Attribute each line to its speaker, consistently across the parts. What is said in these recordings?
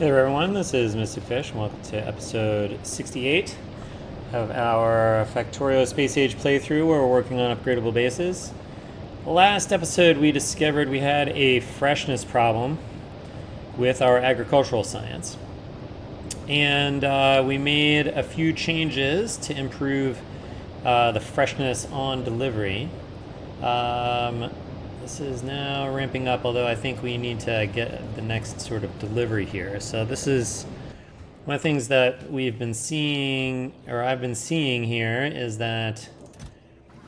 Speaker 1: Hey there everyone, this is Mystic Fish and welcome to episode 68 of our Factorio Space Age playthrough where we're working on upgradable bases. Last episode we discovered we had a freshness problem with our agricultural science. And we made a few changes to improve the freshness on delivery. This is now ramping up, although I think we need to get the next sort of delivery here. So this is one of the things that we've been seeing, or I've been seeing here, is that,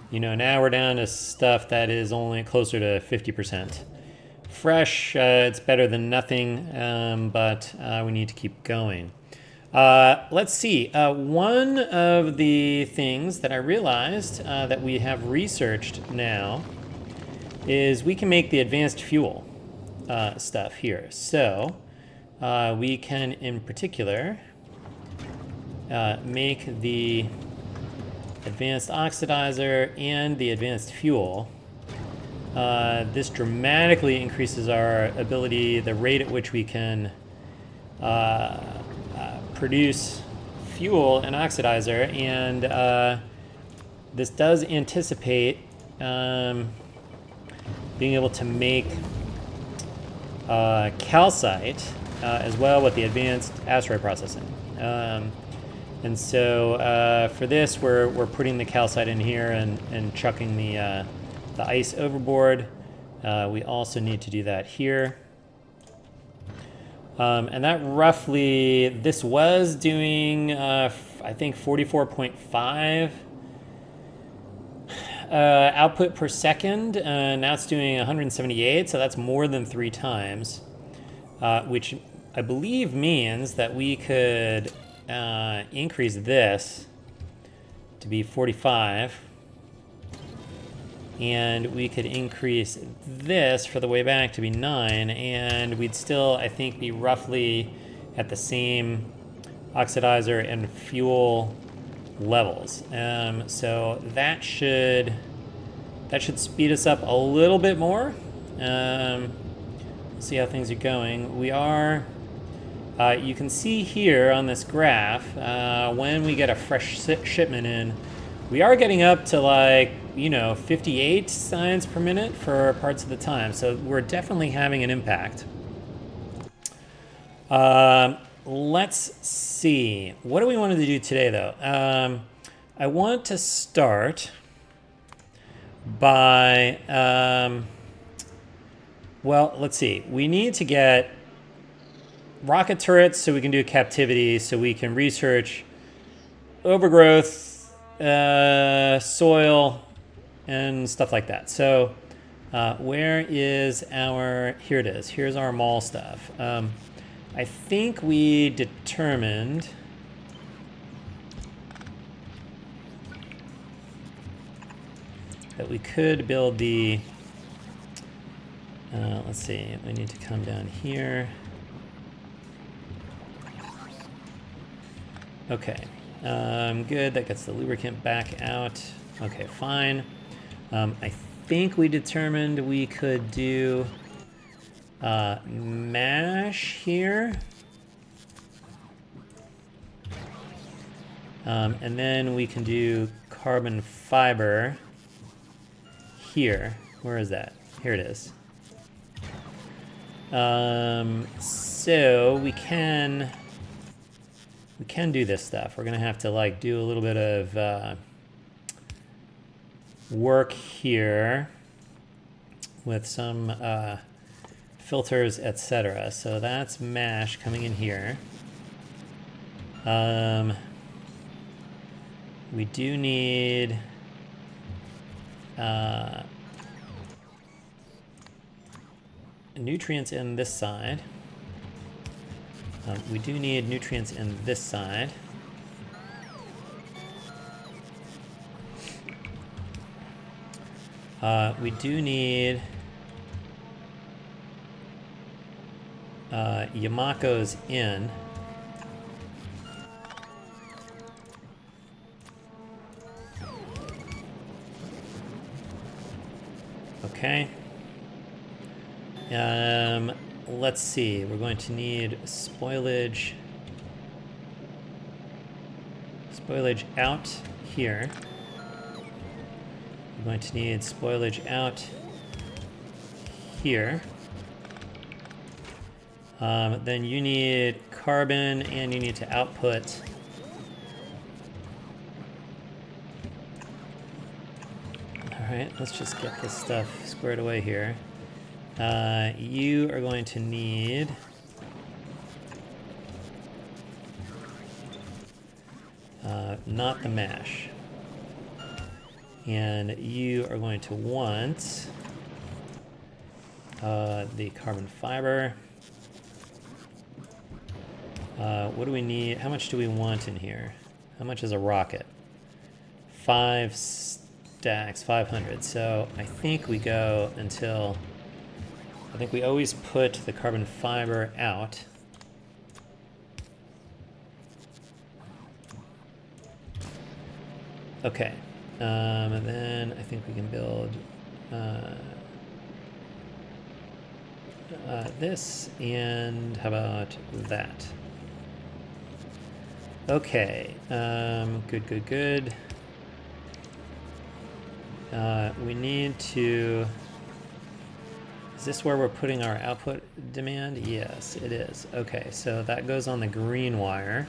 Speaker 1: you know, now we're down to stuff that is only closer to 50%. Fresh, it's better than nothing, but we need to keep going. Let's see. One of the things that I realized that we have researched now is we can make the advanced fuel stuff here. So we can, in particular, make the advanced oxidizer and the advanced fuel. This dramatically increases our ability, the rate at which we can produce fuel and oxidizer, and this does anticipate being able to make calcite as well with the advanced asteroid processing. And so for this, we're putting the calcite in here and chucking the ice overboard. We also need to do that here. And that roughly, this was doing, I think, 44.5 output per second. Now it's doing 178, so that's more than 3 times, which I believe means that we could increase this to be 45, and we could increase this for the way back to be 9, and we'd still, I think, be roughly at the same oxidizer and fuel levels. So that should speed us up a little bit more. See how things are going. We are, you can see here on this graph, when we get a fresh shipment in, we are getting up to, like, you know, 58 science per minute for parts of the time. So we're definitely having an impact. Let's see. What do we want to do today, though? I want to start by, well, let's see. We need to get rocket turrets so we can do captivity, so we can research overgrowth, soil, and stuff like that. So where is our, here it is. Here's our mall stuff. I think we determined that we could build the, let's see, we need to come down here. Okay, good, that gets the lubricant back out. Okay, fine. I think we determined we could do mash here. And then we can do carbon fiber here. Where is that? Here it is. So we can do this stuff. We're gonna have to, like, do a little bit of work here with some filters, etc. So that's mash coming in here. We do need nutrients in this side. We do need nutrients in this side. We do need Yamako's in. Okay. let's see. We're going to need spoilage out here. We're going to need spoilage out here. Then you need carbon and you need to output Alright, let's just get this stuff squared away here. You are going to need not the mash. And you are going to want the carbon fiber. What do we need? How much do we want in here? How much is a rocket? 5 stacks, 500. So I think we go until... I think we always put the carbon fiber out. Okay. And then I think we can build this, and how about that? Okay, good. We need to... Is this where we're putting our output demand? Yes, it is. Okay, so that goes on the green wire.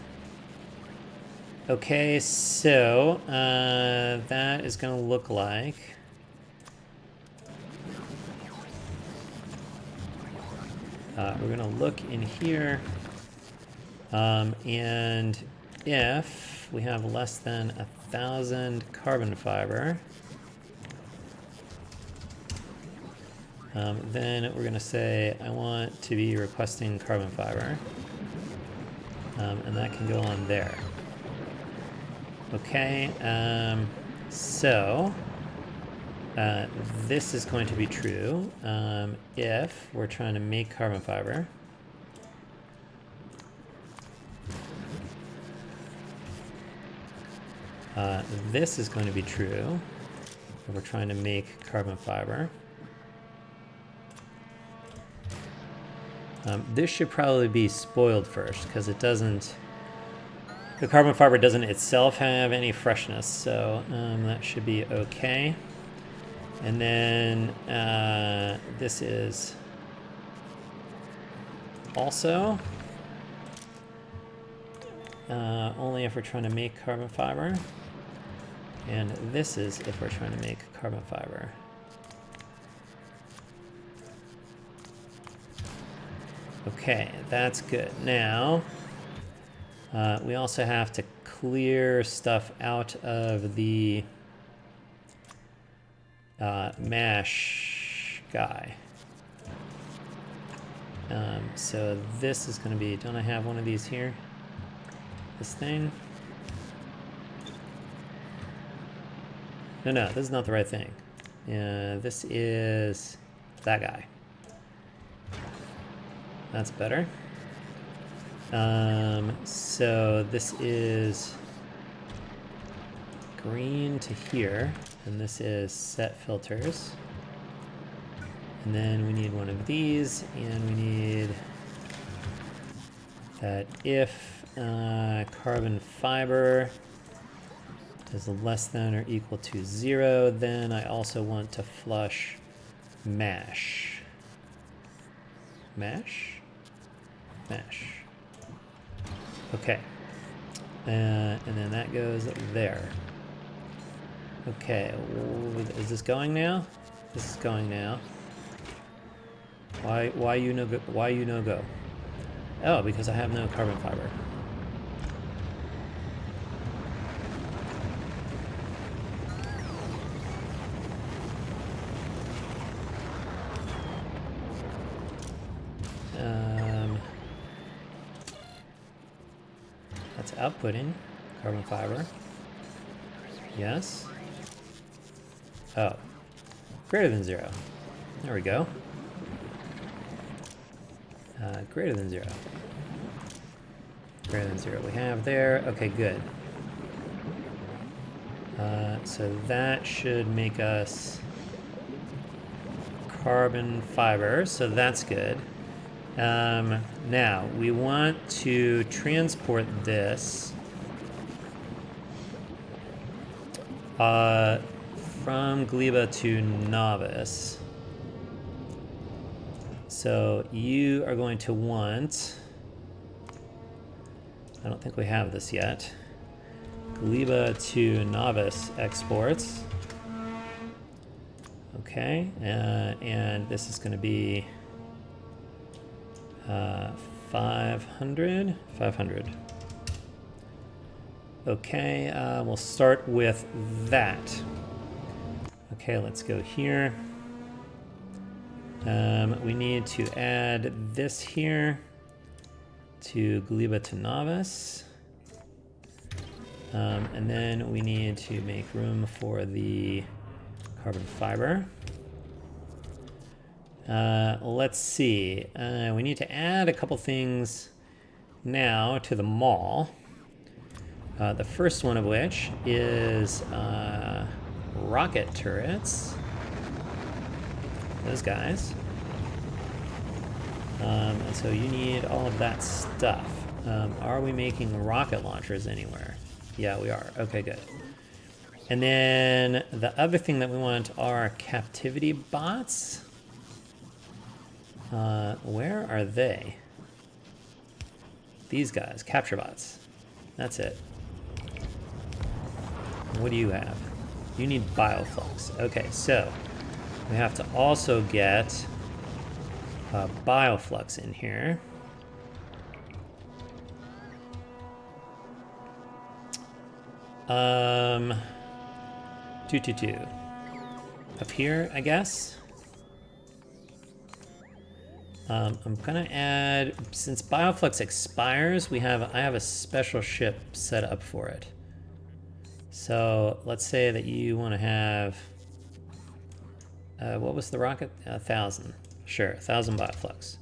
Speaker 1: Okay, so that is going to look like... we're going to look in here, and if we have less than 1,000 carbon fiber, then we're going to say, I want to be requesting carbon fiber, and that can go on there. Okay, so this is going to be true if we're trying to make carbon fiber. This is going to be true if we're trying to make carbon fiber. This should probably be spoiled first because it doesn't... The carbon fiber doesn't itself have any freshness, so that should be okay. And then this is also only if we're trying to make carbon fiber. And this is if we're trying to make carbon fiber. Okay, that's good. Now, we also have to clear stuff out of the mash guy. So this is going to be, don't I have one of these here? This thing? No, this is not the right thing. This is that guy. That's better. So this is green to here, and this is set filters. And then we need one of these, and we need that if carbon fiber is less than or equal to 0, then I also want to flush mash. Mash? Mash. Okay. And then that goes there. Okay, is this going now? This is going now. Why you no go? Oh, because I have no carbon fiber. That's outputting carbon fiber. Yes. Oh, greater than 0. There we go. Greater than 0. Greater than 0 we have there. Okay, good. So that should make us carbon fiber, so that's good. Now, we want to transport this from Gleba to Nauvis. So you are going to want, I don't think we have this yet, Gleba to Nauvis exports. Okay, and this is going to be 500. Okay, we'll start with that. Okay, let's go here. We need to add this here to Gleba to Nauvis. And then we need to make room for the carbon fiber. Let's see. We need to add a couple things now to the mall. The first one of which is rocket turrets. Those guys. And so you need all of that stuff. Are we making rocket launchers anywhere? Yeah, we are. Okay, good. And then the other thing that we want are captivity bots. Where are they? These guys, capture bots. That's it. What do you have? You need bioflux. Okay, so we have to also get bioflux in here. Two. Up here, I guess. I'm gonna add, since bioflux expires, I have a special ship set up for it. So let's say that you want to have, what was the rocket? 1,000. Sure, 1,000 bioflux.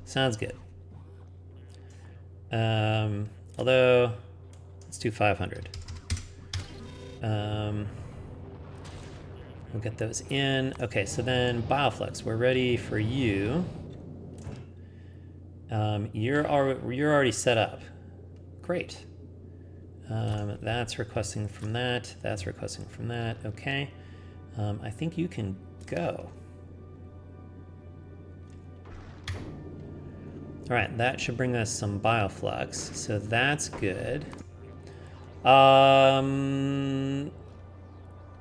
Speaker 1: Sounds good. Although, let's do 500. We'll get those in. Okay, so then bioflux, we're ready for you. You're already set up. Great. That's requesting from that. That's requesting from that. Okay. I think you can go. All right, that should bring us some bioflux, so that's good.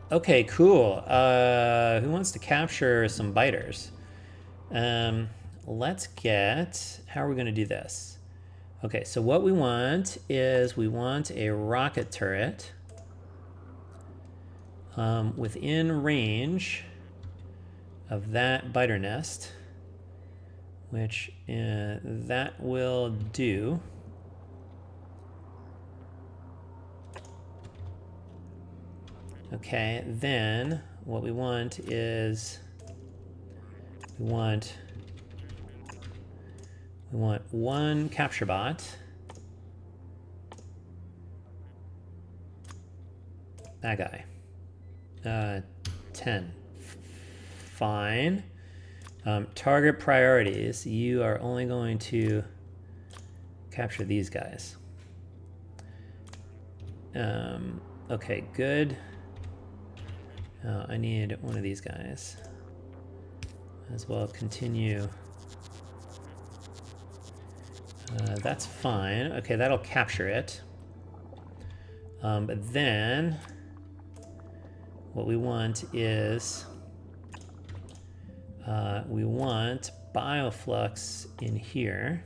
Speaker 1: Okay, cool. Who wants to capture some biters? Let's get, how are we going to do this? Okay, so what we want is we want a rocket turret within range of that biter nest, which that will do. Okay, then what we want is we want one capture bot. That guy. 10. Fine. Target priorities. You are only going to capture these guys. Okay, good. I need one of these guys. As well continue. That's fine. Okay, that'll capture it. But then what we want is we want bioflux in here.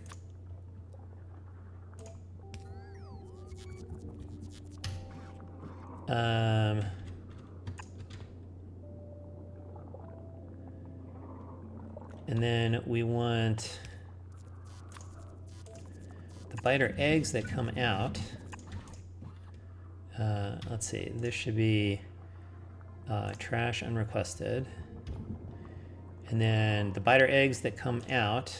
Speaker 1: And then we want the biter eggs that come out. Let's see, this should be trash unrequested. And then the biter eggs that come out.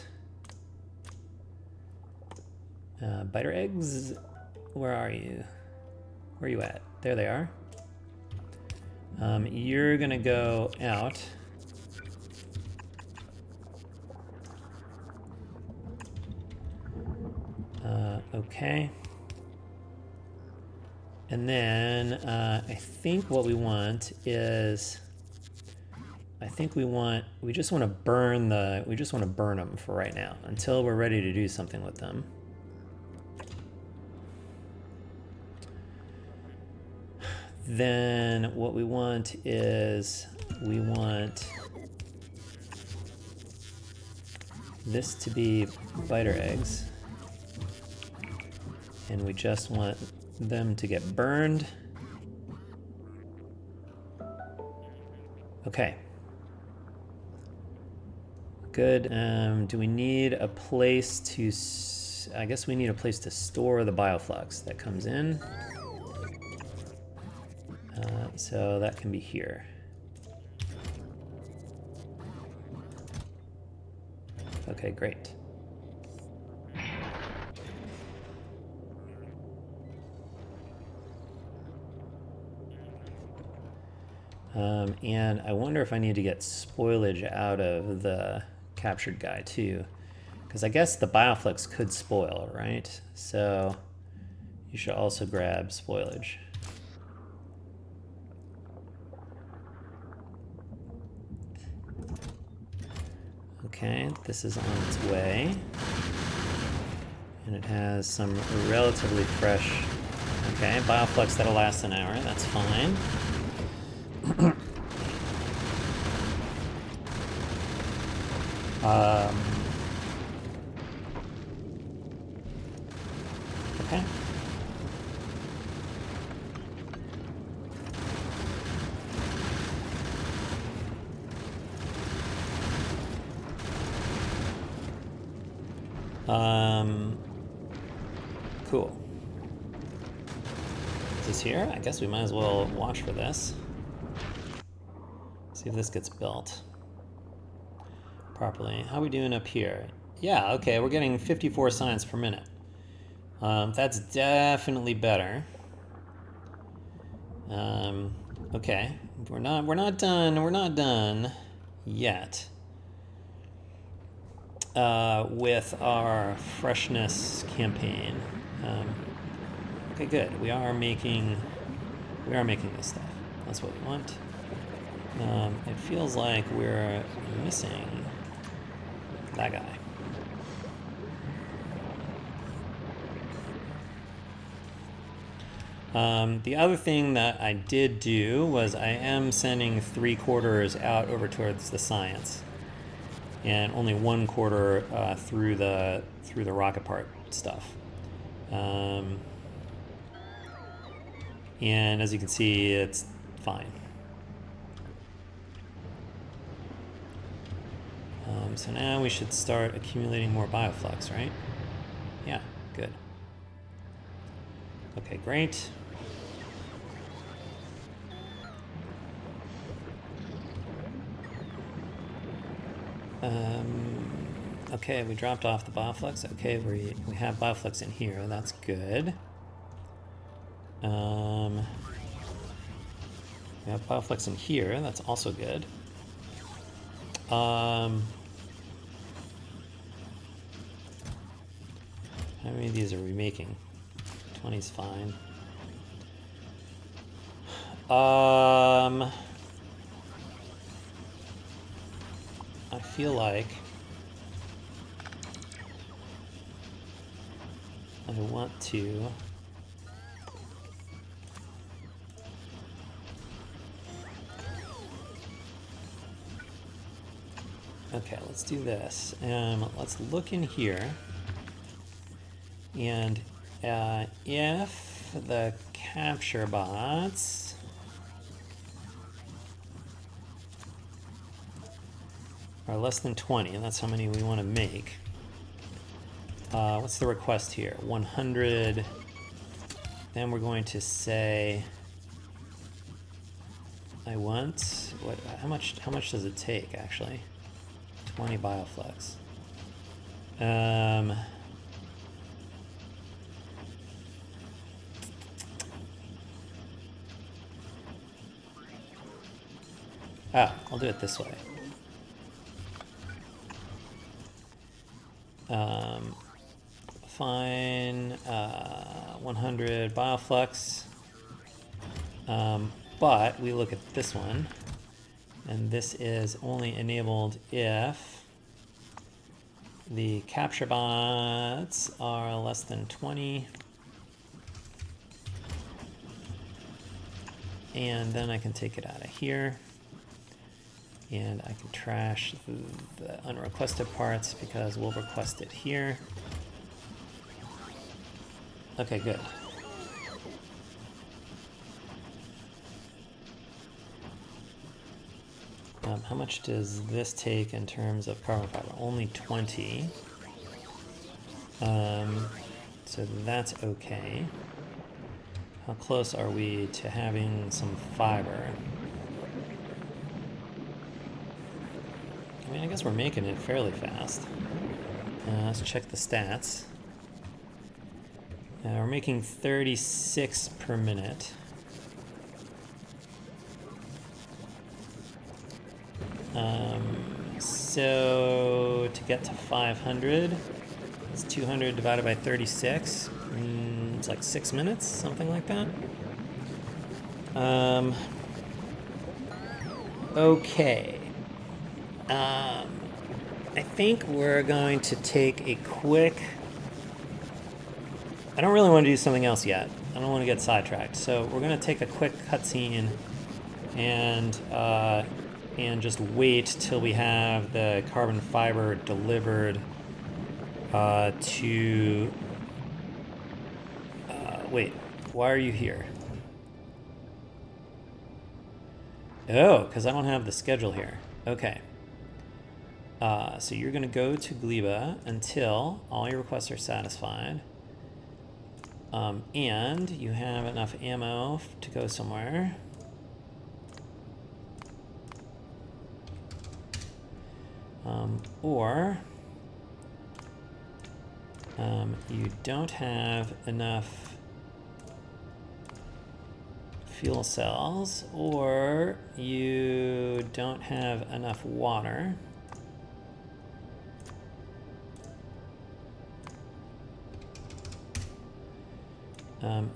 Speaker 1: Biter eggs, where are you? Where are you at? There they are. You're gonna go out. Okay. And then I think what we want is, we just want to burn them for right now until we're ready to do something with them. Then what we want is, we want this to be biter eggs. And we just want them to get burned. Okay. Good. Do we need a place to... I guess we need a place to store the bioflux that comes in. So that can be here. Okay, great. And I wonder if I need to get spoilage out of the captured guy too, because I guess the bioflux could spoil, right? So you should also grab spoilage. Okay, this is on its way. And it has some relatively fresh... Okay, bioflux that'll last an hour, that's fine. Okay. Cool. Is this here? I guess we might as well watch for this. See if this gets built properly. How are we doing up here? Yeah, okay, we're getting 54 science per minute. That's definitely better. Okay, we're not done yet. With our freshness campaign. Okay, good. We are making this stuff. That's what we want. It feels like we're missing that guy. The other thing that I did do was I am sending 3/4 out over towards the science, and only 1/4 through the rocket part stuff. And as you can see, it's fine. So now we should start accumulating more bioflux, right? Yeah, good. Okay, great. Okay, we dropped off the bioflux. Okay, we have bioflux in here. That's good. We have bioflux in here. That's also good. How many of these are we making? 20's fine. I feel like I want to okay, let's do this. Let's look in here, and if the capture bots are less than 20, and that's how many we want to make. What's the request here? 100. Then we're going to say I want what? How much does it take actually? 20 bioflux. I'll do it this way. fine 100 bioflux. But we look at this one, and this is only enabled if the capture bots are less than 20. And then I can take it out of here. And I can trash the unrequested parts because we'll request it here. Okay, good. How much does this take in terms of carbon fiber? Only 20. So that's okay. How close are we to having some fiber? I mean, I guess we're making it fairly fast. Let's check the stats. We're making 36 per minute. So to get to 500, it's 200 divided by 36. It's like 6 minutes, something like that. Okay. I think we're going to take a quick... I don't really want to do something else yet. I don't want to get sidetracked. So we're going to take a quick cutscene and just wait till we have the carbon fiber delivered to... wait, why are you here? Oh, because I don't have the schedule here. Okay. So you're going to go to Gleba until all your requests are satisfied. And you have enough ammo to go somewhere. Or you don't have enough fuel cells, or you don't have enough water.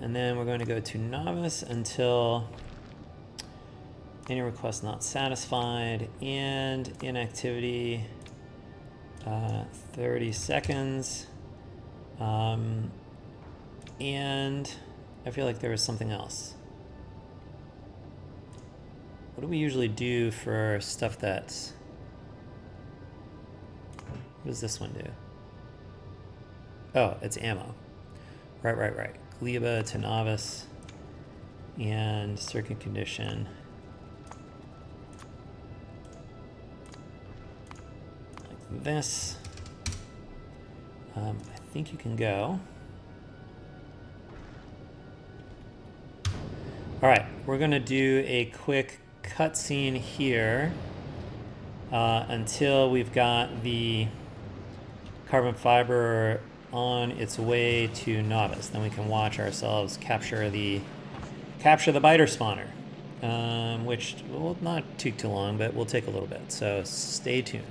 Speaker 1: And then we're going to go to Nauvis until any request not satisfied, and inactivity 30 seconds. And I feel like there was something else. What do we usually do for stuff that's... What does this one do? Oh, it's ammo. Right. Gleba to Nauvis and circuit condition. Like this. I think you can go. All right, we're gonna do a quick cutscene here until we've got the carbon fiber on its way to Nauvis. Then we can watch ourselves capture the biter spawner, which will not take too long, but will take a little bit. So stay tuned.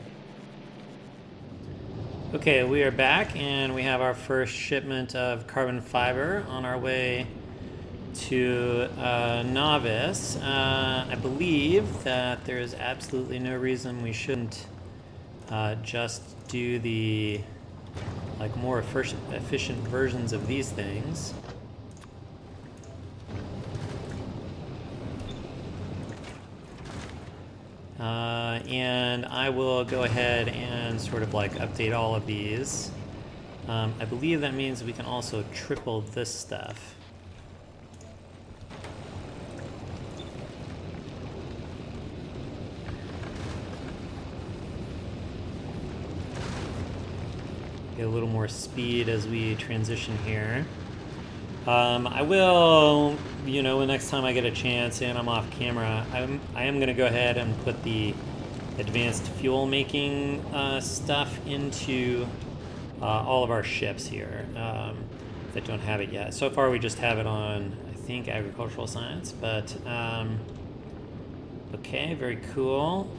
Speaker 1: Okay, we are back, and we have our first shipment of carbon fiber on our way to Nauvis. I believe that there is absolutely no reason we shouldn't just do the more efficient versions of these things. And I will go ahead and sort of update all of these. I believe that means we can also triple this stuff. Get a little more speed as we transition here. I will, the next time I get a chance and I'm off camera, I am going to go ahead and put the advanced fuel making stuff into all of our ships here that don't have it yet. So far we just have it on, I think, agricultural science, but okay, very cool.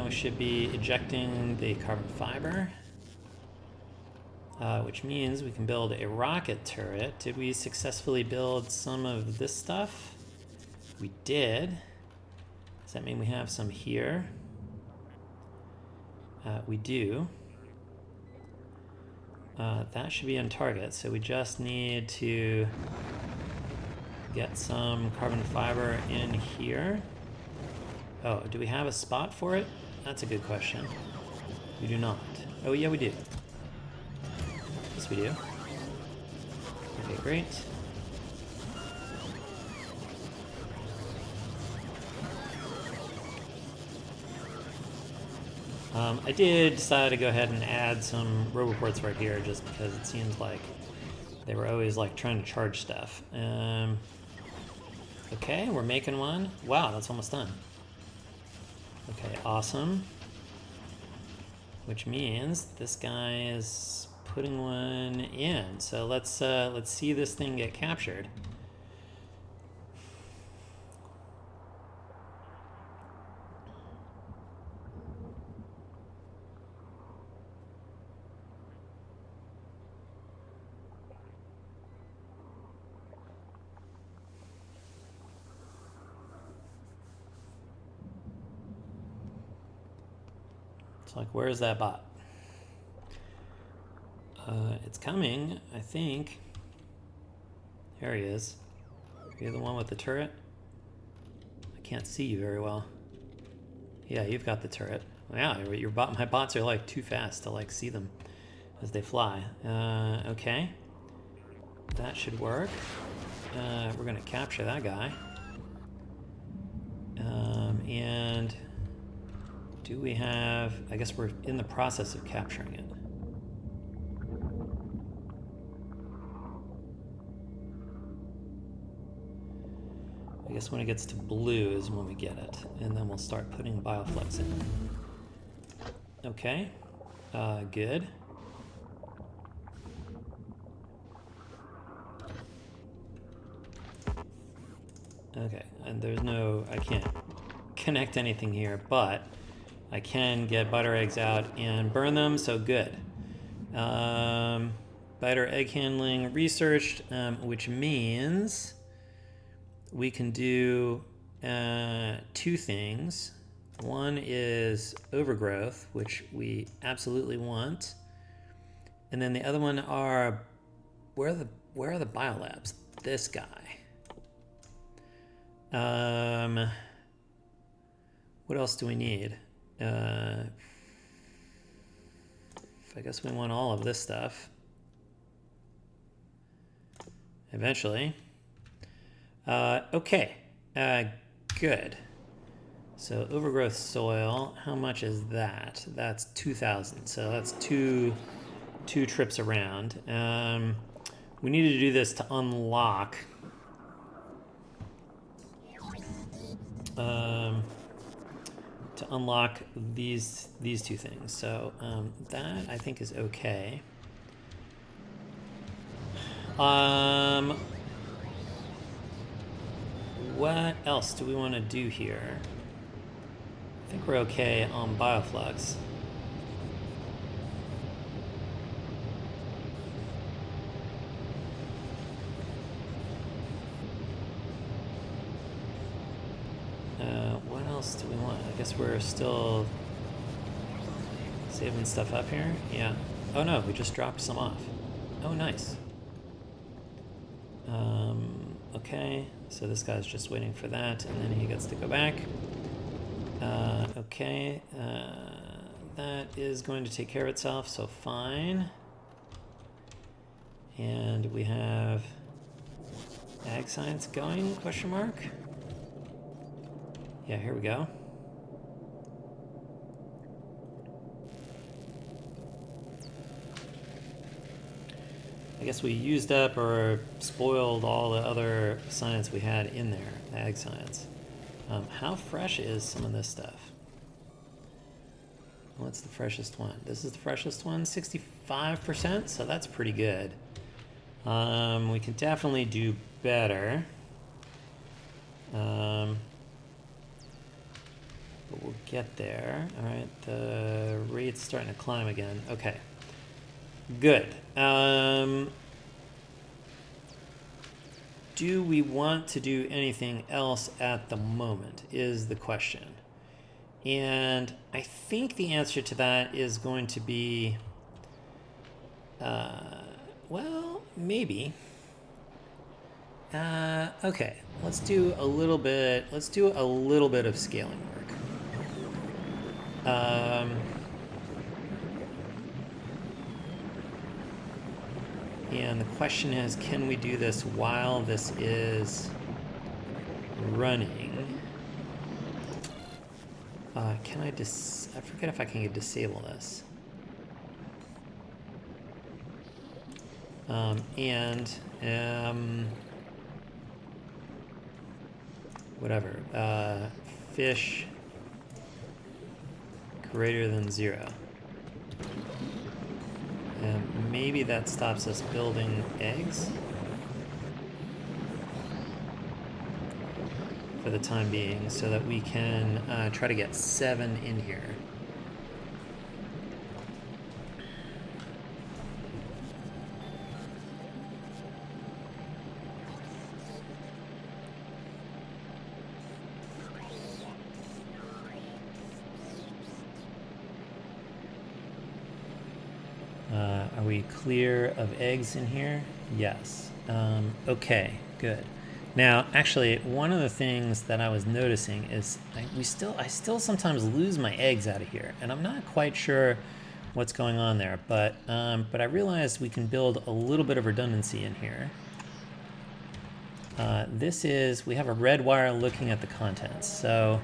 Speaker 1: We should be ejecting the carbon fiber. which means we can build a rocket turret. Did we successfully build some of this stuff? We did. Does that mean we have some here? We do. That should be on target, so we just need to get some carbon fiber in here. Oh, do we have a spot for it? That's a good question. We do not. Oh, yeah, we do. Yes, we do. Okay, great. I did decide to go ahead and add some roboports right here just because it seems like they were always like trying to charge stuff. Okay, we're making one. Wow, that's almost done. Okay, awesome. Which means this guy is putting one in. So let's see this thing get captured. It's like, where's that bot? It's coming, I think. Here he is. You're the one with the turret? I can't see you very well. Yeah, you've got the turret. Wow, my bots are like too fast to like see them as they fly. Okay. That should work. We're gonna capture that guy. And do we have, I guess we're in the process of capturing it. I guess when it gets to blue is when we get it, and then we'll start putting bioflux in. Okay, good. Okay, and there's no, I can't connect anything here, but I can get butter eggs out and burn them, so good. Butter egg handling researched, which means we can do two things. One is overgrowth, which we absolutely want. And then the other one are, where are the biolabs? This guy. What else do we need? I guess we want all of this stuff. Eventually. Okay, good. So overgrowth soil, how much is that? That's 2,000, so that's two trips around. We need to do this to unlock these two things. So that I think is okay. What else do we want to do here? I think we're okay on bioflux. What else do we want? I guess we're still saving stuff up here. Yeah. Oh no, we just dropped some off. Oh, nice. Okay, so this guy's just waiting for that, and then he gets to go back. Okay, that is going to take care of itself, so fine. And we have ag science going, question mark? Yeah, here we go. I guess we used up or spoiled all the other science we had in there, ag science. How fresh is some of this stuff? What's the freshest one? This is the freshest one, 65%, so that's pretty good. We can definitely do better. But we'll get there. All right, the rate's starting to climb again. Okay. Good. Do we want to do anything else at the moment is the question. And I think the answer to that is going to be, well, maybe. Okay, let's do a little bit of scaling work. And the question is, can we do this while this is running? Can I I forget if I can disable this. Whatever. Fish greater than 0. And maybe that stops us building eggs for the time being, so that we can try to get 7 in here. Are we clear of eggs in here? Yes. Okay, good. Now, actually, one of the things that I was noticing is I still sometimes lose my eggs out of here, and I'm not quite sure what's going on there. But I realized we can build a little bit of redundancy in here. We have a red wire looking at the contents, so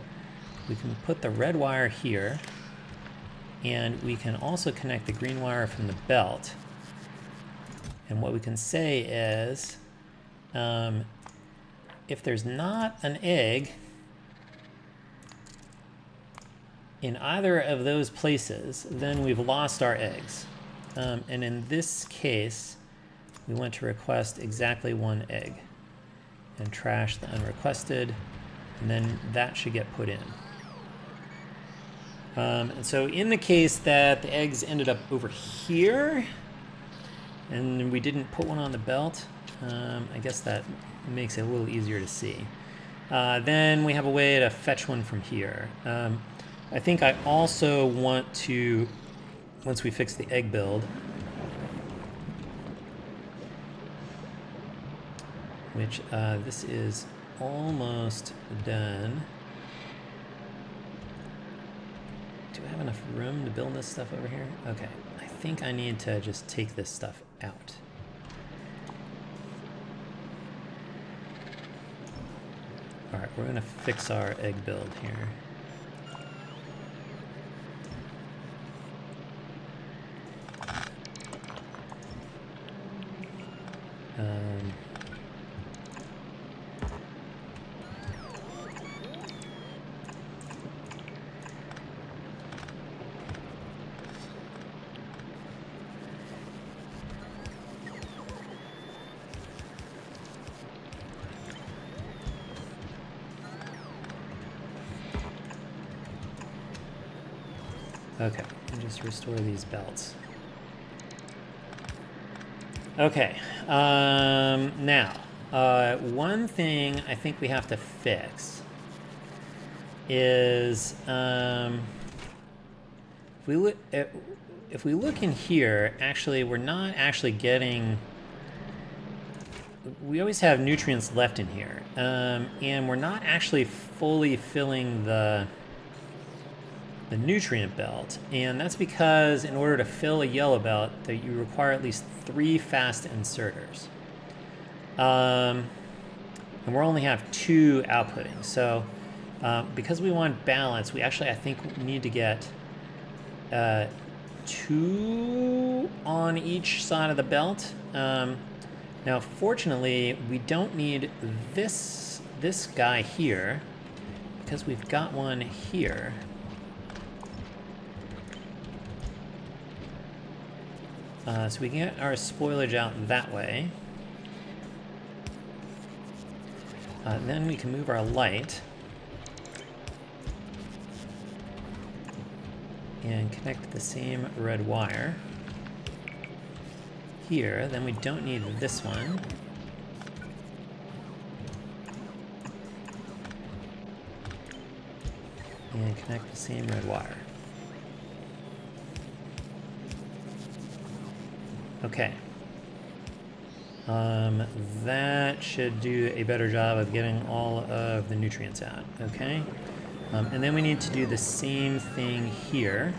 Speaker 1: we can put the red wire here. And we can also connect the green wire from the belt. And what we can say is, if there's not an egg in either of those places, then we've lost our eggs. And in this case, we want to request exactly 1 egg and trash the unrequested, and then that should get put in. And so in the case that the eggs ended up over here and we didn't put one on the belt, I guess that makes it a little easier to see. Then we have a way to fetch one from here. I think I also want to, once we fix the egg build, which this is almost done. Do I have enough room to build this stuff over here? Okay, I think I need to just take this stuff out. All right, we're gonna fix our egg build here. Okay, and just restore these belts. Okay, now, one thing I think we have to fix is if we look in here, actually, we're not actually getting. We always have nutrients left in here, and we're not actually fully filling the nutrient belt, and that's because in order to fill a yellow belt, that you require at least 3 fast inserters, and we only have 2 outputting. So because we want balance, we actually, I think, need to get 2 on each side of the belt. Now, fortunately, we don't need this guy here because we've got one here. So we can get our spoilage out that way. Then we can move our light and connect the same red wire. here. Then we don't need this one. And connect the same red wire. Okay. That should do a better job of getting all of the nutrients out, okay? And then we need to do the same thing here.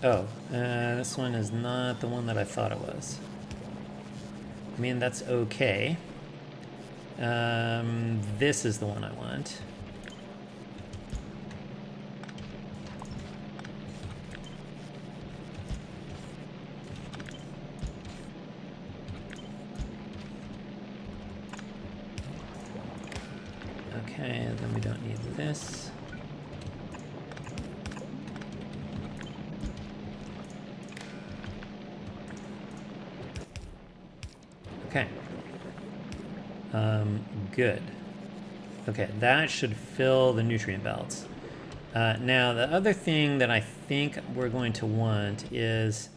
Speaker 1: Oh, this one is not the one that I thought it was. I mean, that's okay. This is the one I want. Okay, and then we don't need this. Okay. Good. Okay, that should fill the nutrient belts. Now, the other thing that I think we're going to want is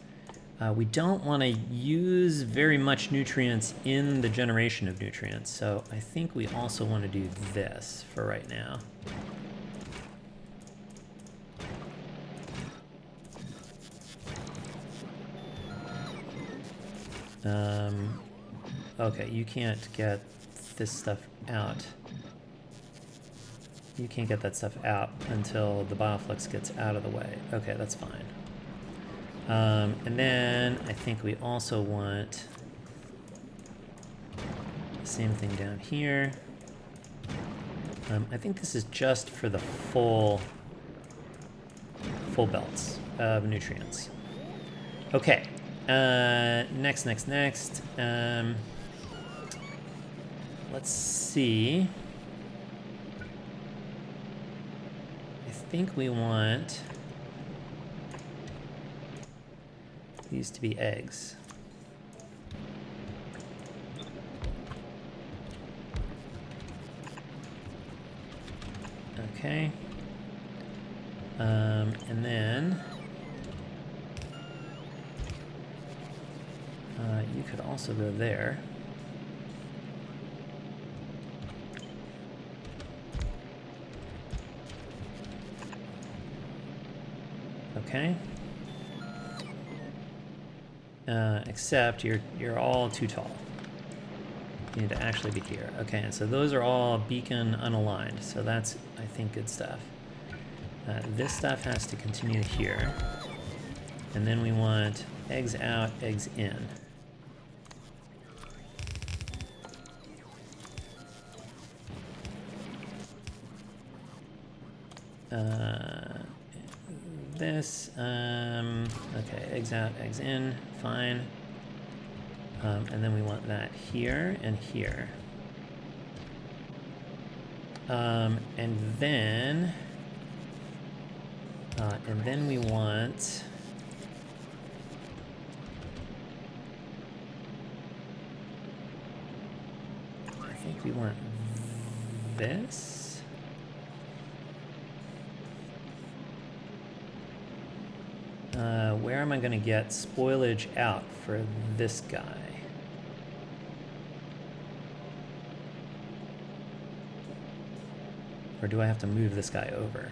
Speaker 1: we don't want to use very much nutrients in the generation of nutrients. So I think we also want to do this for right now. Okay, you can't get this stuff out. You can't get that stuff out until the bioflux gets out of the way. Okay, that's fine. And then I think we also want the same thing down here. I think this is just for the full belts of nutrients. Okay. Next. Let's see. I think we want these to be eggs. Okay. And then you could also go there. Okay. Except you're all too tall. You need to actually be here. Okay, so those are all beacon unaligned. So that's, I think, good stuff. This stuff has to continue here. And then we want eggs out, eggs in. Okay, eggs out, eggs in, fine. And then we want that here and here. And then we want I think we want this. Where am I going to get spoilage out for this guy? Or do I have to move this guy over?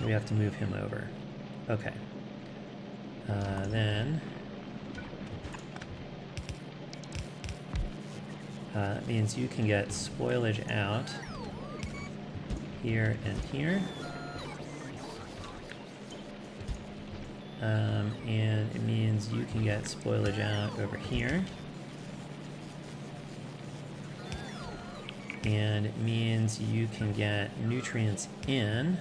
Speaker 1: We have to move him over. Okay. Then that means you can get spoilage out here and here. And it means you can get spoilage out over here. And it means you can get nutrients in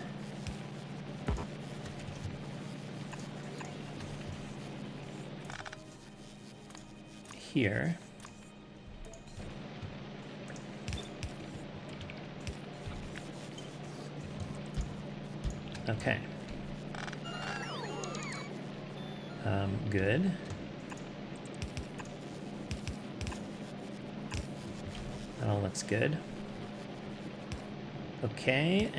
Speaker 1: here. Okay. Good. That all looks good. Okay,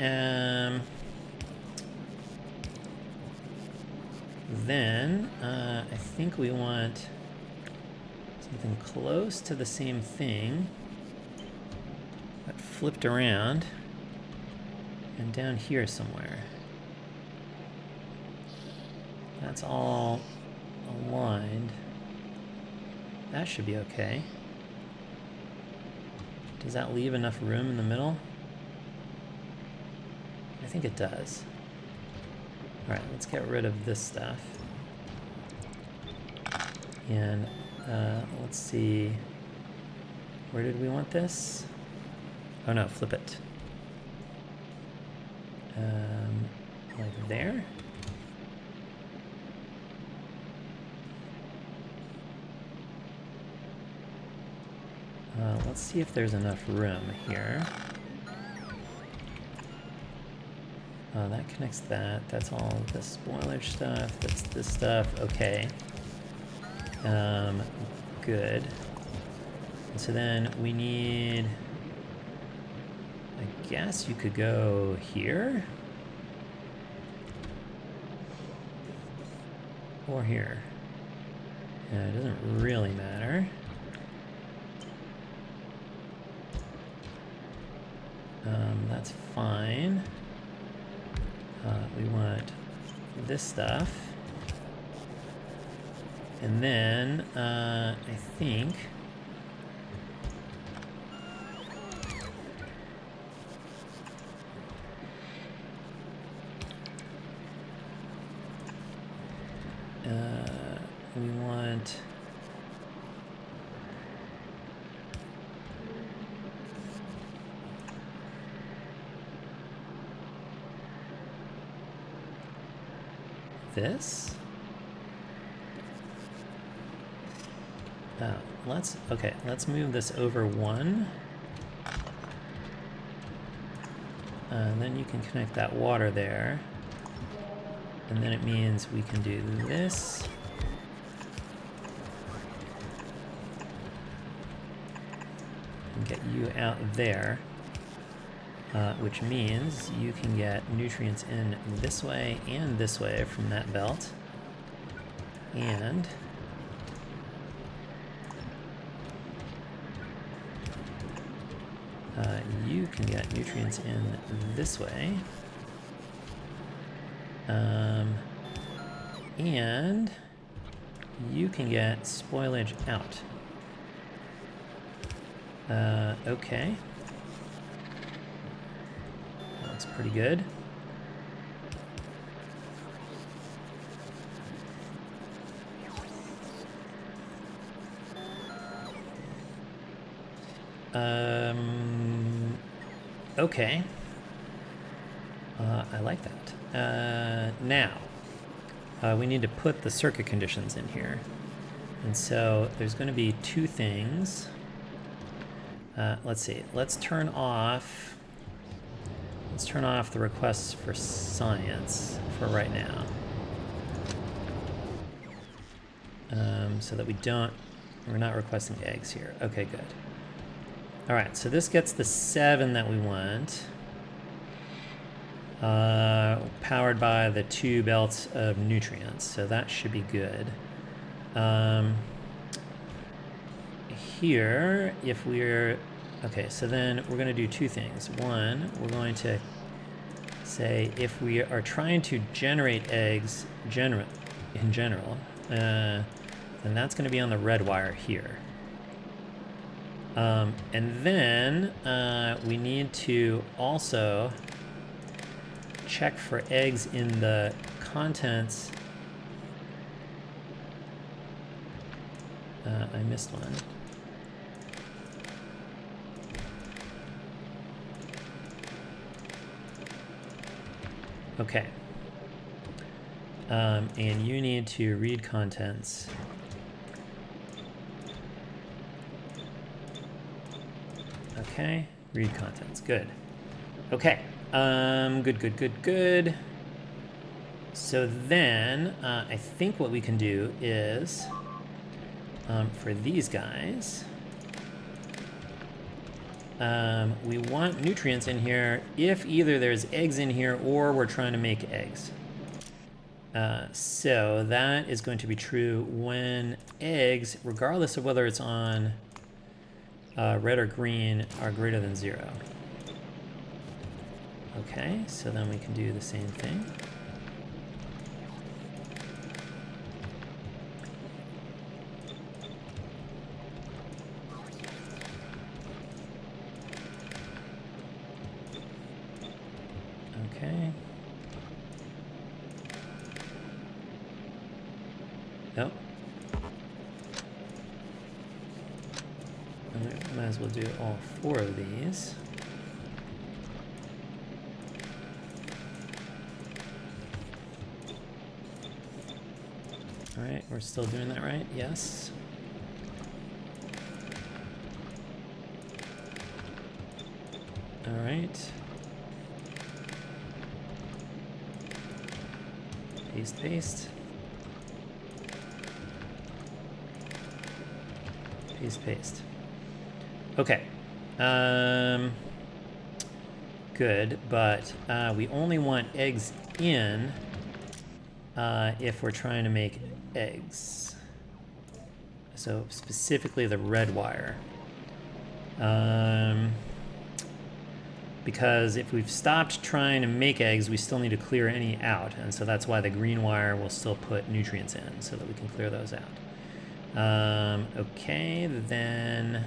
Speaker 1: then I think we want something close to the same thing, but flipped around and down here somewhere. That's all aligned. That should be okay. Does that leave enough room in the middle? I think it does. All right, let's get rid of this stuff. And let's see, where did we want this? Oh no, flip it. Like there? Let's see if there's enough room here. That connects that. That's all the spoilage stuff. That's this stuff. Okay. Good. And so then we need, I guess you could go here. Or here. Yeah, it doesn't really matter. That's fine. We want this stuff. And then, I think... we want... this? Let's move this over one. And then you can connect that water there. And then it means we can do this. And get you out there. Which means you can get nutrients in this way and this way from that belt. And you can get nutrients in this way. And you can get spoilage out. Okay. That looks pretty good. Okay. I like that. Now, we need to put the circuit conditions in here. And so there's going to be two things. Let's see. Let's turn off the requests for science for right now. So that we're not requesting eggs here. Okay, good. All right, so this gets the 7 that we want. Powered by the 2 belts of nutrients, so that should be good. Here, if we're... Okay, so then we're going to do 2 things. One, we're going to say if we are trying to generate eggs in general, then that's going to be on the red wire here. And then we need to also check for eggs in the contents. I missed one. Okay. And you need to read contents. Okay, read contents, good. Okay, good. So then I think what we can do is for these guys, we want nutrients in here if either there's eggs in here or we're trying to make eggs. So that is going to be true when eggs, regardless of whether it's on red or green, are greater than 0. Okay, so then we can do the same thing. Okay. Yep. And we might as well do all 4 of these. All right, we're still doing that right? Yes. All right. Paste, paste. Paste, paste. Okay. Good, but we only want eggs in if we're trying to make eggs. So specifically the red wire. Because if we've stopped trying to make eggs, we still need to clear any out. And so that's why the green wire will still put nutrients in so that we can clear those out. Okay, then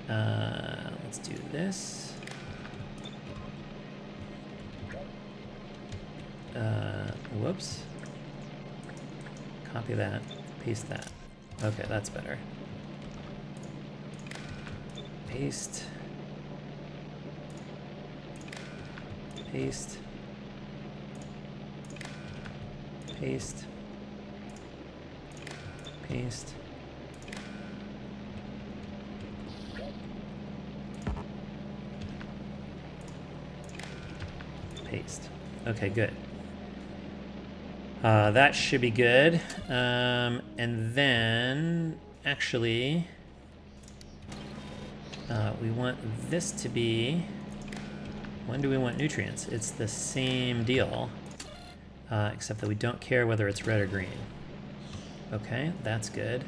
Speaker 1: let's do this. Whoops. Copy that, paste that. Okay, that's better. Paste. Paste. Paste. Paste. Paste. Okay, good. That should be good. And then, actually, we want this to be... When do we want nutrients? It's the same deal, except that we don't care whether it's red or green. Okay, that's good.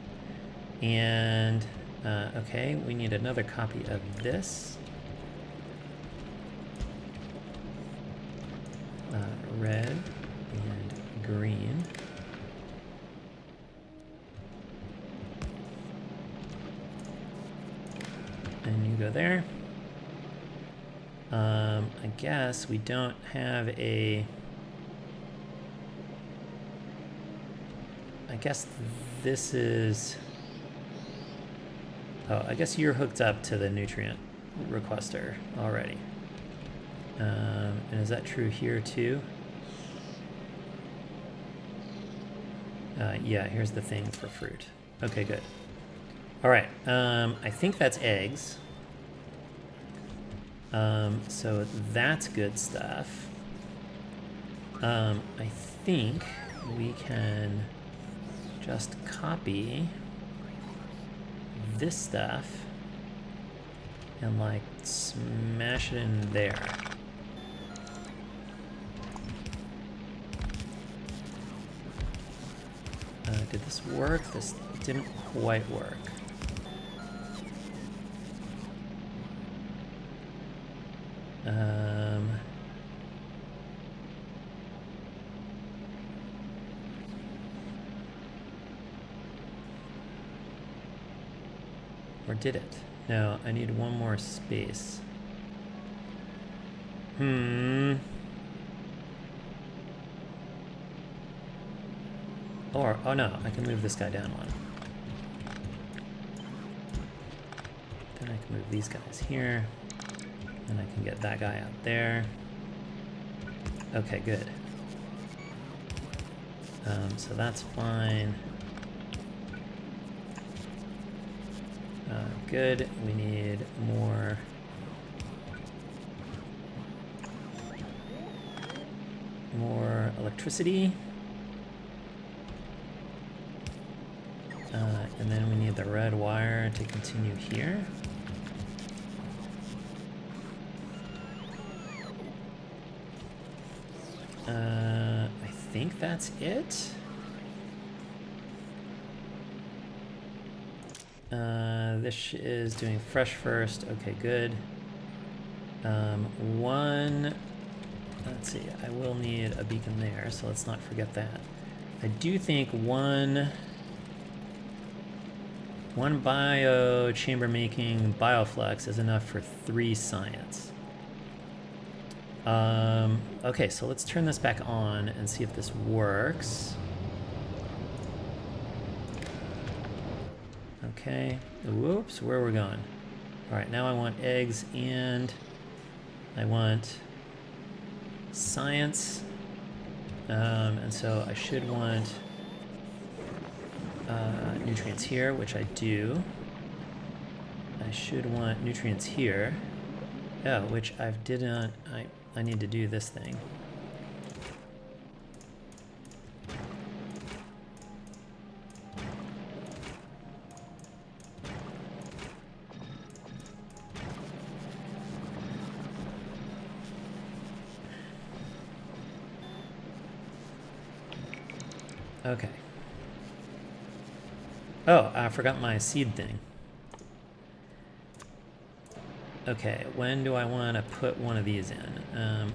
Speaker 1: And, okay, we need another copy of this. Red and green. And you go there. I guess we don't have a... I guess this is... Oh, I guess you're hooked up to the nutrient requester already. And is that true here too? Yeah, here's the thing for fruit. Okay, good. All right, I think that's eggs. So that's good stuff. I think we can just copy this stuff and like smash it in there. Did this work? This didn't quite work. Or did it? No, I need one more space. Or, oh no, I can move this guy down one. Then I can move these guys here. And I can get that guy out there. Okay, good. So that's fine. Good. We need more. more electricity. And then we need the red wire to continue here. I think that's it. This is doing fresh first. Okay, good. Let's see, I will need a beacon there, so let's not forget that. I do think one bio chamber making bioflux is enough for 3 science. Okay, so let's turn this back on and see if this works. Okay, whoops, where are we going? All right, now I want eggs and I want science. And so I should want nutrients here, which I do. I should want nutrients here. Oh, which I didn't. I need to do this thing. Okay. Oh, I forgot my seed thing. Okay, when do I want to put one of these in?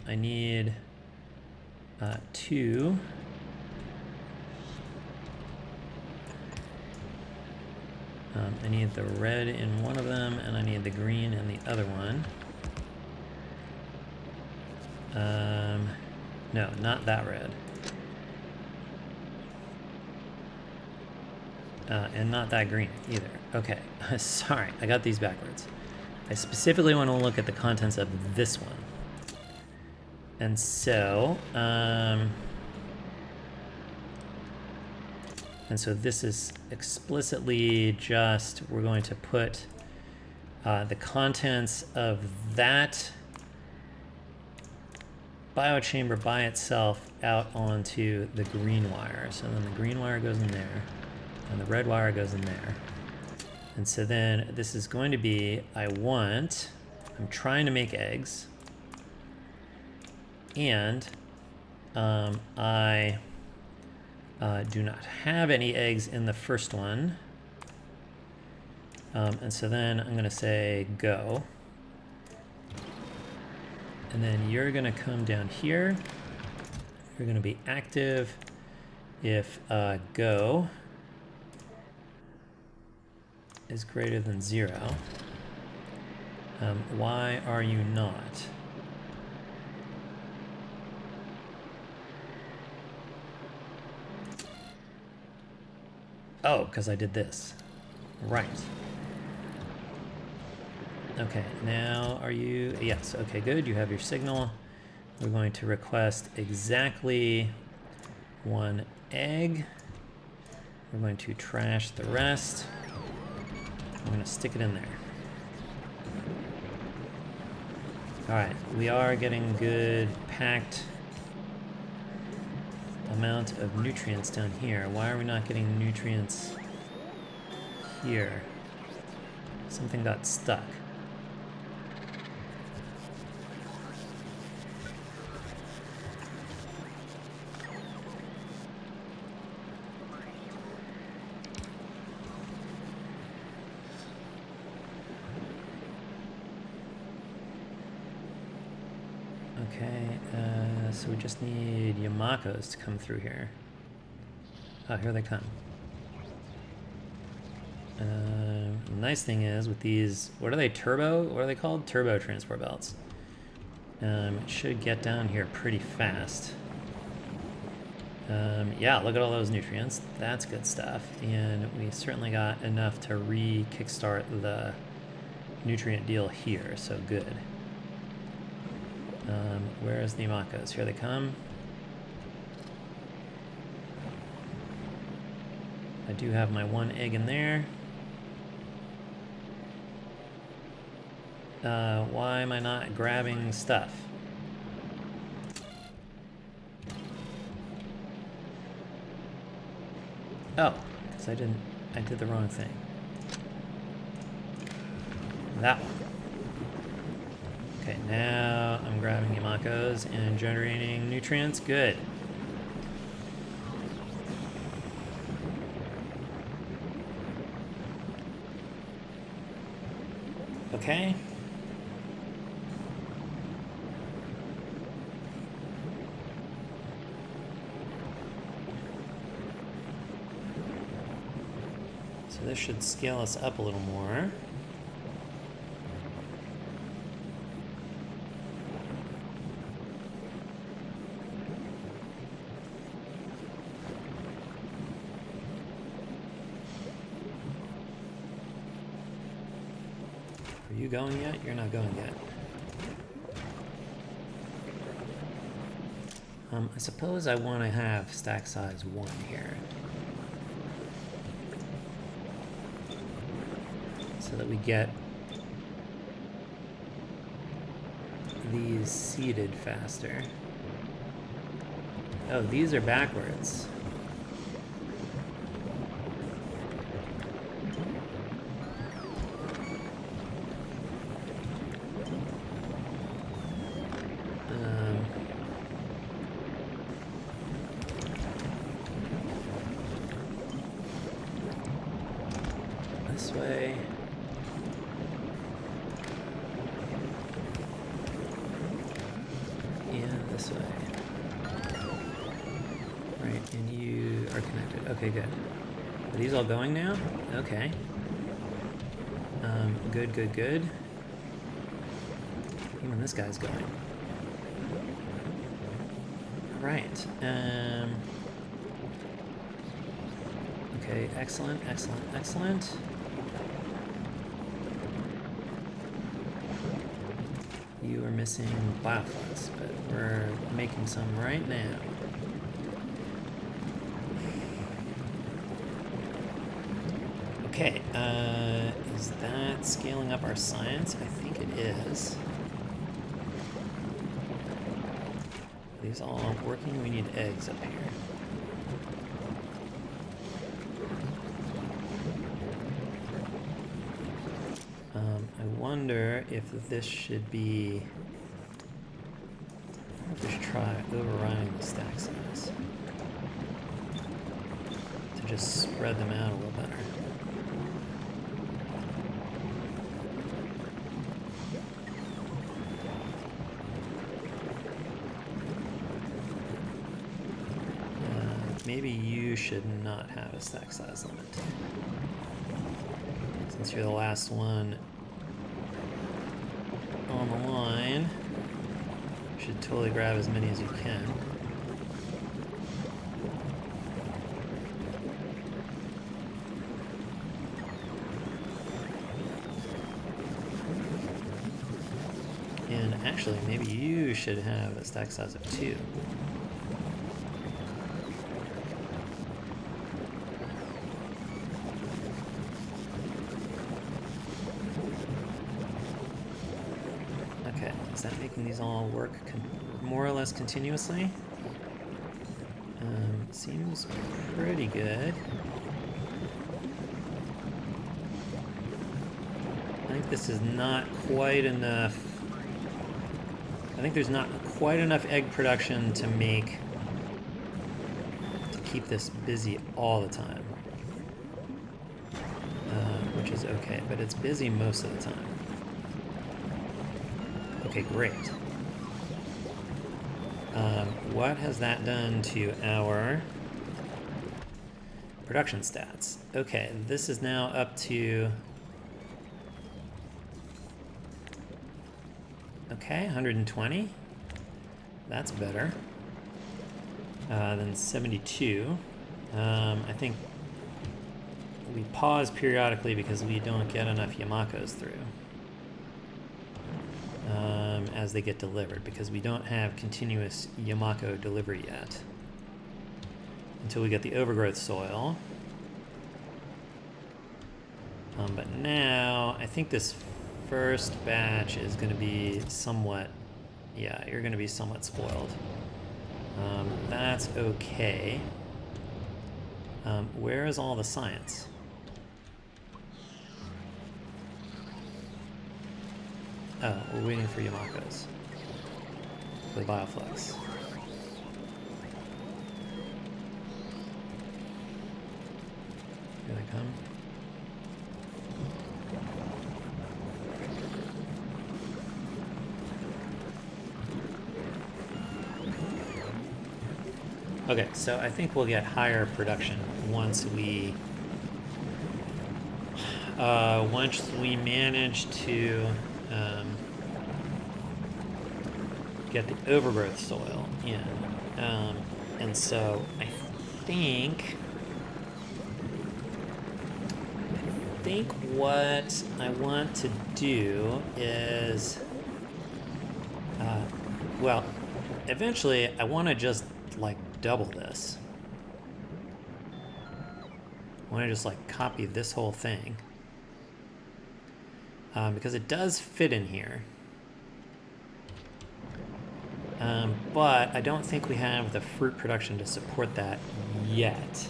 Speaker 1: I need 2. I need the red in one of them, and I need the green in the other one. No, not that red. And not that green either. Okay, sorry, I got these backwards. I specifically want to look at the contents of this one. And so, this is explicitly just, we're going to put the contents of that biochamber by itself out onto the green wire. So then the green wire goes in there, and the red wire goes in there. And so then this is going to be, I'm trying to make eggs, and I do not have any eggs in the first one. And so then I'm going to say go. And then you're going to come down here. You're going to be active if go is greater than 0. Why are you not? Oh, because I did this. Right. Okay, now are you... Yes, okay, good. You have your signal. We're going to request exactly 1 egg. We're going to trash the rest. I'm going to stick it in there. All right, we are getting good packed amount of nutrients down here. Why are we not getting nutrients here? Something got stuck. Okay, so we just need Yamakos to come through here. Oh, here they come. The nice thing is with these, what are they, turbo? What are they called? Turbo transport belts. It should get down here pretty fast. Yeah, look at all those nutrients. That's good stuff. And we certainly got enough to kickstart the nutrient deal here, so good. Where's the Yamakos? Here they come. I do have my 1 egg in there. Why am I not grabbing stuff? Oh, because I did the wrong thing. That one. Okay, now I'm grabbing Yamakos and generating nutrients. Good. Okay. So this should scale us up a little more. Are you going yet? You're not going yet. I suppose I want to have stack size 1 here. So that we get these seeded faster. Oh, these are backwards. This way. And this way. Right, and you are connected. Okay, good. Are these all going now? Okay. Good, good, good. Even this guy's going. All right. Okay, excellent, excellent, excellent. You are missing bioflux, but we're making some right now. Okay, is that scaling up our science? I think it is. Are these all working? We need eggs up here. I wonder if this should be... I wonder if we should try overriding the stack size to just spread them out a little better. Maybe you should not have a stack size limit. Since you're the last one on the line, you should totally grab as many as you can. And actually, maybe you should have a stack size of 2. Is that making these all work more or less continuously? Seems pretty good. I think this is not quite enough. I think there's not quite enough egg production to keep this busy all the time. Which is okay, but it's busy most of the time. Okay, great. What has that done to our production stats? Okay, this is now up to... Okay, 120. That's better than 72. I think we pause periodically because we don't get enough Yamakos through. As they get delivered, because we don't have continuous Yamako delivery yet until we get the overgrowth soil. But now I think this first batch is going to be somewhat, yeah, you're going to be somewhat spoiled. That's okay. Where is all the science? Oh, we're waiting for Yamako's. For the Bioflex. Here they come. Okay, so I think we'll get higher production once we manage to get the overgrowth soil in. And so I think what I want to do is, well, eventually I want to just like double this. I want to just like copy this whole thing because it does fit in here. But I don't think we have the fruit production to support that yet.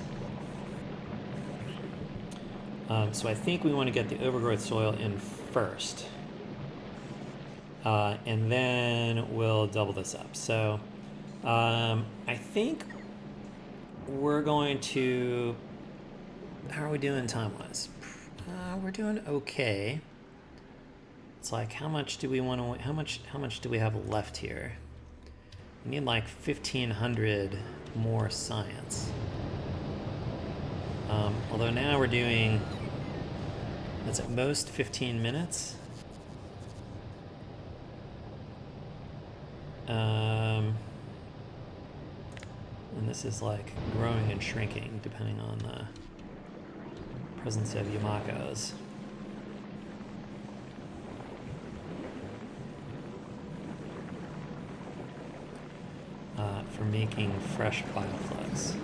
Speaker 1: So I think we want to get the overgrowth soil in first. And then we'll double this up. So I think we're going to... How are we doing time-wise? We're doing okay. It's like, how much do we want to... How much do we have left here? We need like 1,500 more science. Although now we're doing... That's at most 15 minutes. And this is like growing and shrinking depending on the presence of Yamakos. For making fresh bioflux.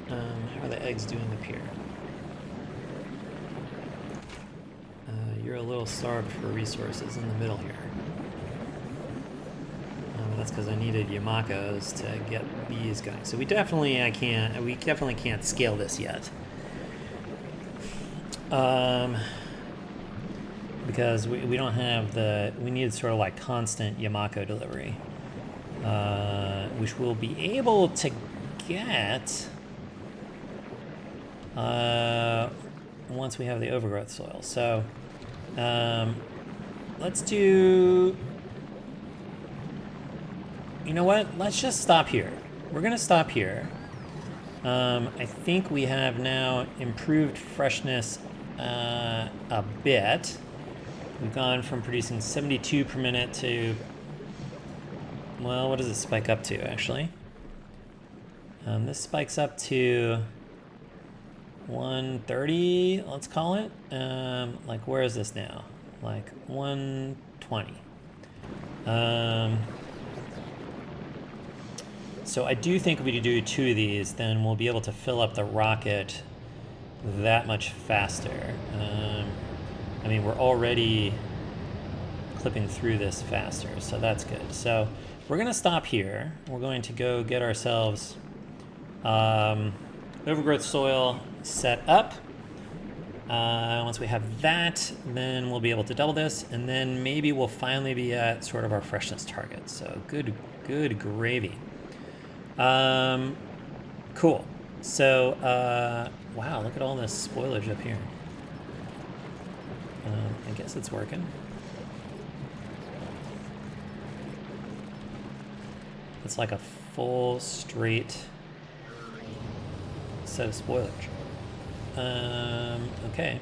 Speaker 1: How are the eggs doing up here? You're a little starved for resources in the middle here. That's because I needed Yamakos to get bees going. So we definitely can't scale this yet. Because we don't have we need sort of like constant Yamako delivery. Which we'll be able to get once we have the overgrowth soil. So let's do, you know what? Let's just stop here. We're gonna stop here. I think we have now improved freshness a bit. We've gone from producing 72 per minute to, well, what does it spike up to actually? This spikes up to 130, let's call it. Like, where is this now? Like 120. So I do think if we do 2 of these, then we'll be able to fill up the rocket that much faster. I mean, we're already clipping through this faster, so that's good. So we're gonna stop here. We're going to go get ourselves overgrowth soil set up. Once we have that, then we'll be able to double this, and then maybe we'll finally be at sort of our freshness target. So good gravy. Cool. So, wow, look at all this spoilage up here. I guess it's working. It's like a full straight set of spoilage. Okay.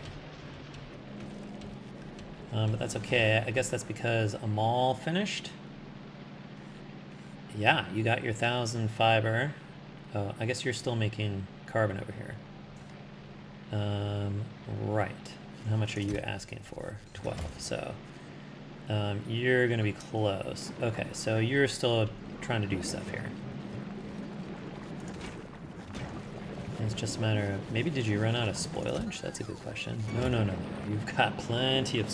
Speaker 1: But that's okay. I guess that's because I'm all finished. Yeah, you got your 1,000 fiber. Oh, I guess you're still making carbon over here. Right. How much are you asking for? 12. So you're going to be close. Okay, so you're still trying to do stuff here. It's just a matter of, maybe did you run out of spoilage? That's a good question. No, no, no, no. You've got plenty of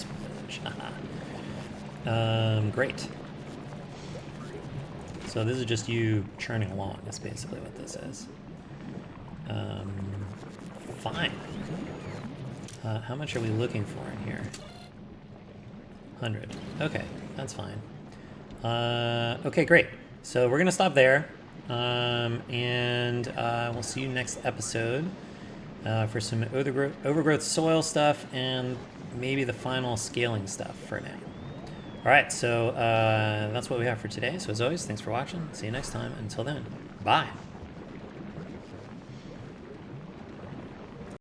Speaker 1: spoilage. Great. So this is just you churning along. That's basically what this is. Fine. How much are we looking for in here? 100. Okay, that's fine. Okay, great. So we're gonna stop there. And we'll see you next episode for some overgrowth soil stuff and maybe the final scaling stuff for now. All right, so that's what we have for today. So as always, thanks for watching. See you next time. Until then, bye.